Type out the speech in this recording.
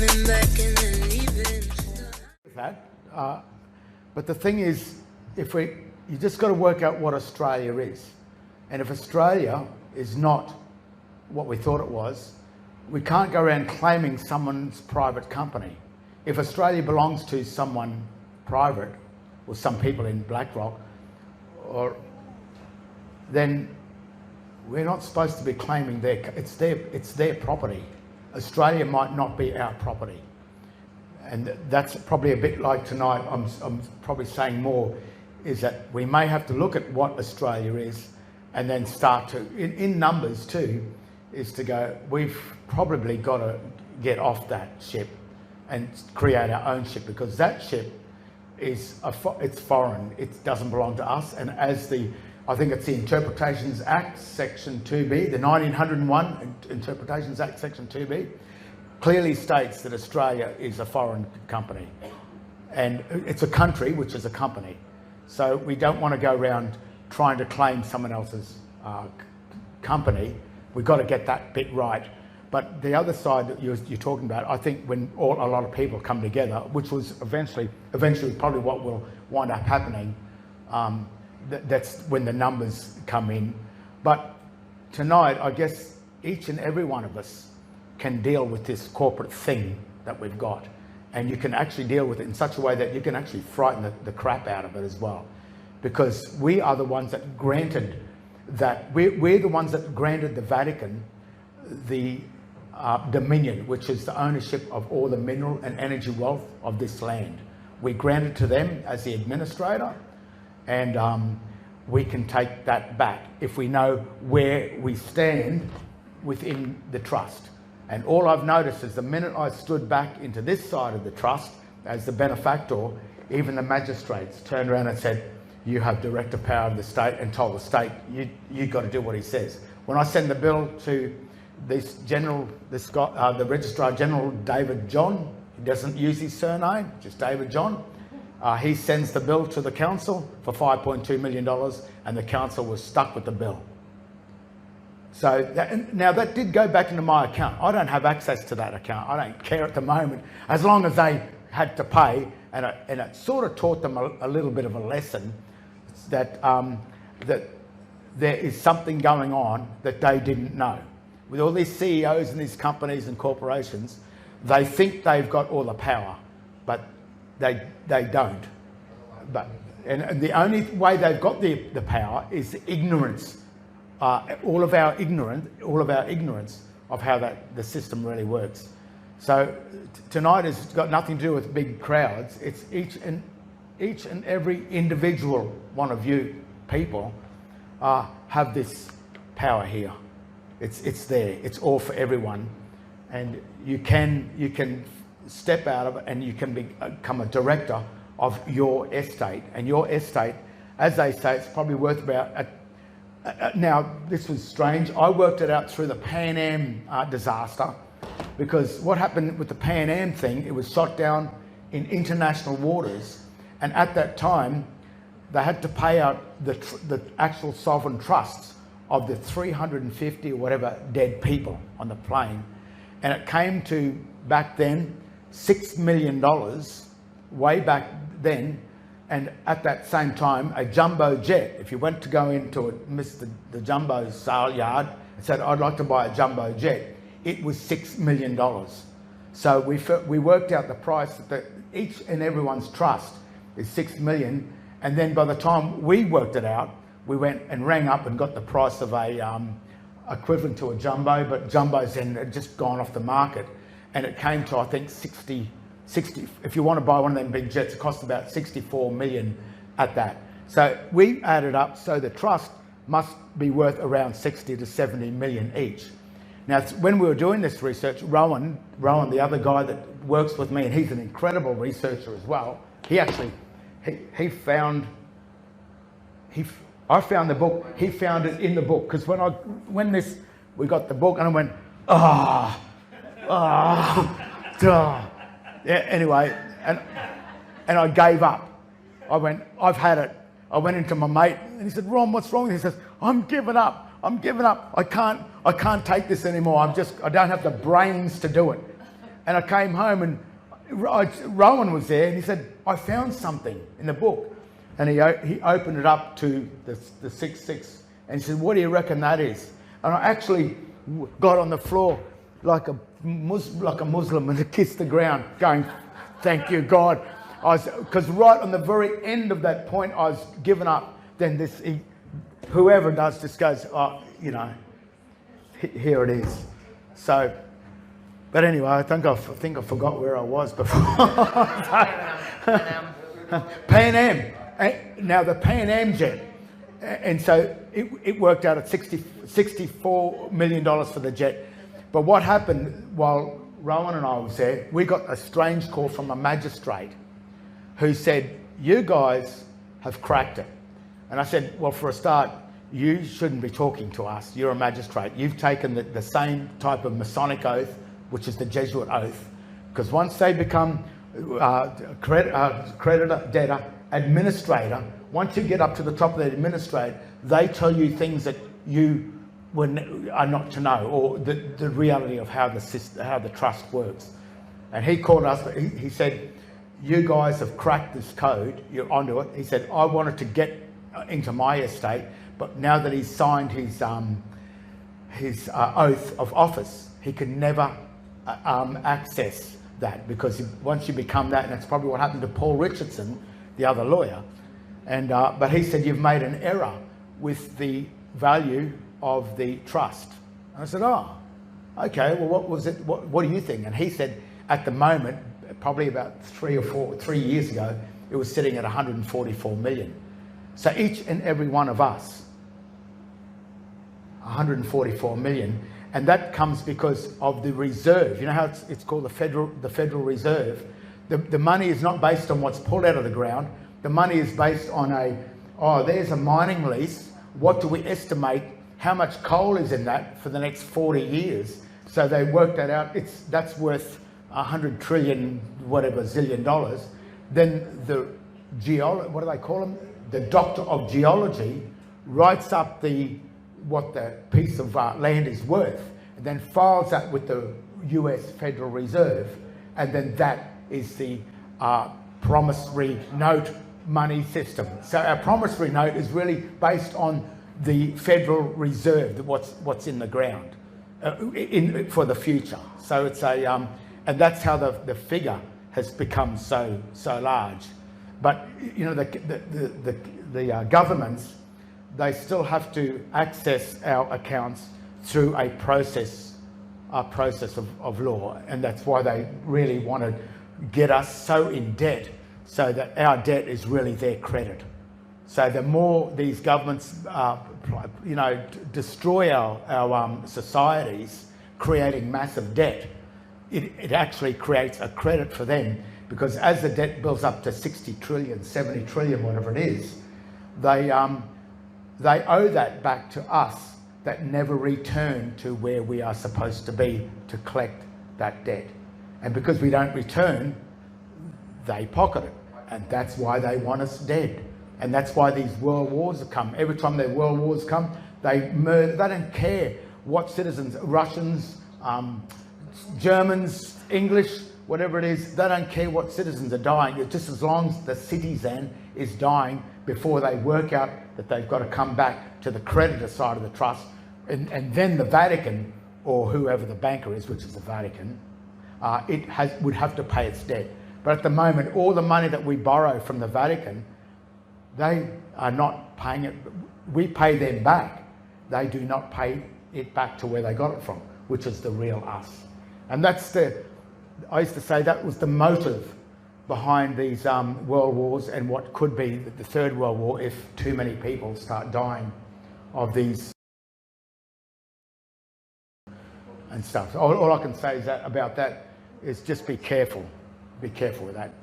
coming back and then leaving. But the thing is, you just got to work out what Australia is. And if Australia is not what we thought it was, we can't go around claiming someone's private company. If Australia belongs to someone private, or some people in BlackRock, then we're not supposed to be claiming it's their property. Australia might not be our property. And that's probably a bit like tonight, I'm probably saying more, is that we may have to look at what Australia is and then start to, in numbers too, is to go, we've probably got to get off that ship and create our own ship, because that ship is it's foreign, it doesn't belong to us. And as I think it's the Interpretations Act, Section 2B, the 1901 Interpretations Act, Section 2B, clearly states that Australia is a foreign company. And it's a country, which is a company. So we don't want to go around trying to claim someone else's company. We've got to get that bit right. But the other side that you're talking about, I think when a lot of people come together, which was eventually probably what will wind up happening, that's when the numbers come in. But tonight, I guess each and every one of us can deal with this corporate thing that we've got. And you can actually deal with it in such a way that you can actually frighten the crap out of it as well. Because we are the ones that granted that, we're the ones that granted the Vatican the dominion, which is the ownership of all the mineral and energy wealth of this land. We granted to them as the administrator, and we can take that back if we know where we stand within the trust. And all I've noticed is the minute I stood back into this side of the trust as the benefactor, even the magistrates turned around and said, you have directive power of the state, and told the state, you got to do what he says. When I send the bill to the Registrar General, David John, he doesn't use his surname, just David John, he sends the bill to the council for $5.2 million, and the council was stuck with the bill. So now that did go back into my account. I don't have access to that account. I don't care at the moment, as long as they had to pay, and it sort of taught them a little bit of a lesson that that there is something going on that they didn't know. With all these CEOs and these companies and corporations, they think they've got all the power, but they don't. And the only way they've got the power is ignorance. All of our ignorance of how the system really works. So tonight has got nothing to do with big crowds. It's each and every individual one of you people have this power here. It's there. It's all for everyone, and you can step out of it, and you can become a director of your estate. And your estate, as they say, it's probably worth about. Now, this was strange. I worked it out through the Pan Am disaster, because what happened with the Pan Am thing, it was shot down in international waters, and at that time, they had to pay out the actual sovereign trusts of the 350 or whatever dead people on the plane. And it came to, back then, $6 million, way back then. And at that same time, a jumbo jet, if you went to go into the jumbo sale yard and said, I'd like to buy a jumbo jet, it was $6 million. So we worked out the price that each and everyone's trust is $6 million. And then by the time we worked it out, we went and rang up and got the price of a equivalent to a jumbo, but jumbos then had just gone off the market. And it came to, I think, 60, if you want to buy one of them big jets, it cost about 64 million at that. So we added up, so the trust must be worth around 60 to 70 million each. Now, when we were doing this research, Rowan, the other guy that works with me, and he's an incredible researcher as well, I found the book, he found it in the book, because we got the book and I went, yeah, anyway, and I gave up. I went, I've had it. I went into my mate and he said, Ron, what's wrong? He says, I'm giving up. I can't take this anymore. I don't have the brains to do it. And I came home and Rowan was there and he said, I found something in the book. And he opened it up to the 6.6 and he said, what do you reckon that is? And I actually got on the floor like a Muslim and kissed the ground going, thank you, God. Because right on the very end of that point, I was given up. Then whoever does this goes, oh, you know, here it is. So, but anyway, I think I forgot where I was before. Pan Am. Now the Pan Am jet, and so it worked out at $64 million for the jet. But what happened while Rowan and I was there, we got a strange call from a magistrate who said, you guys have cracked it. And I said, well, for a start, you shouldn't be talking to us. You're a magistrate. You've taken the same type of Masonic oath, which is the Jesuit oath, because once they become creditor, debtor, administrator, once you get up to the top of the administrator, they tell you things that you are not to know, or the reality of how the trust works. And he called us, he said, you guys have cracked this code, you're onto it. He said, I wanted to get into my estate, but now that he's signed his oath of office, he can never access that, because once you become that, and that's probably what happened to Paul Richardson, the other lawyer. And but he said, you've made an error with the value of the trust. And I said, oh, okay, well, what was it? What do you think? And he said, at the moment, probably about 3 years ago, it was sitting at 144 million. So each and every one of us, 144 million, and that comes because of the reserve. You know how it's called the Federal Reserve? The money is not based on what's pulled out of the ground. The money is based on there's a mining lease. What do we estimate? How much coal is in that for the next 40 years? So they worked that out. That's worth 100 trillion, whatever, zillion dollars. Then the what do they call them? The doctor of geology writes up what the piece of land is worth, and then files that with the US Federal Reserve, and then that is the promissory note money system. So our promissory note is really based on the Federal Reserve, what's in the ground for the future. So it's and that's how the figure has become so large. But you know, the governments, they still have to access our accounts through a process of law, and that's why they really want to get us so in debt, so that our debt is really their credit. So the more these governments, destroy our societies, creating massive debt, it actually creates a credit for them, because as the debt builds up to 60 trillion, 70 trillion, whatever it is, they owe that back to us, that never return to where we are supposed to be to collect that debt. And because we don't return, they pocket it. And that's why they want us dead. And that's why these world wars have come. Every time their world wars come, they murder. They don't care what citizens, Russians, Germans, English, whatever it is, they don't care what citizens are dying. It's just as long as the citizen is dying before they work out that they've got to come back to the creditor side of the trust. And then the Vatican, or whoever the banker is, which is the Vatican, would have to pay its debt. But at the moment, all the money that we borrow from the Vatican, they are not paying it. We pay them back. They do not pay it back to where they got it from, which is the real us. And I used to say that was the motive behind these world wars, and what could be the Third World War if too many people start dying of these and stuff. All I can say is about that is just be careful. Be careful with that.